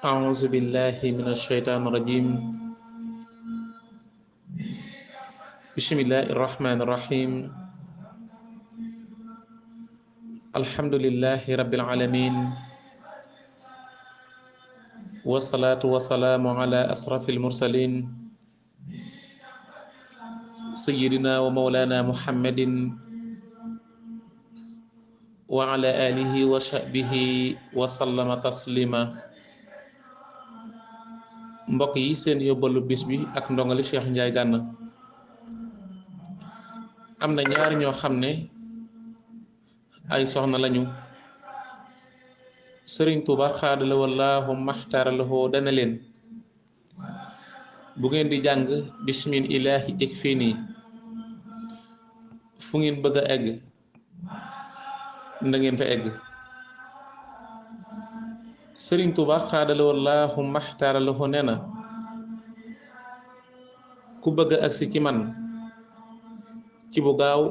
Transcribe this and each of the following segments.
أعوذ بالله من الشيطان الرجيم بسم الله الرحمن الرحيم الحمد لله رب العالمين والصلاة والسلام على أشرف المرسلين سيدنا ومولانا محمد وعلى آله وصحبه وسلم تسليما mbokk yi seen yóbbalu bis bi ak ndongali Cheikh Ndiaye Ganna am na ñaar ñoo xam ne ay soxna lañu Serigne Touba xaadala wallaahu maxtaaralahoo dana leen bu ngeen di jàng bismil ilaahi ik fii nii fu ngeen bëgg a egg na ngeen fa egg. Serigne Touba xaadala wallaahu maxtaaralahoo nee na ku bëgg a agsi ci man ci bu gaaw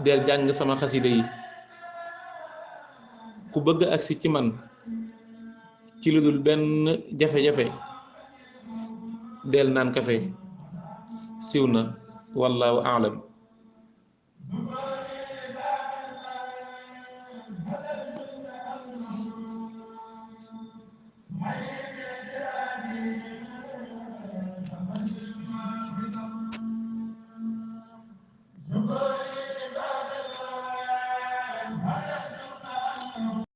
del jàng sama xasida yi ku bëgg agsi ci man ci lu dul benn jafe-jafe del naan kafe siiw na wallaahu aalam.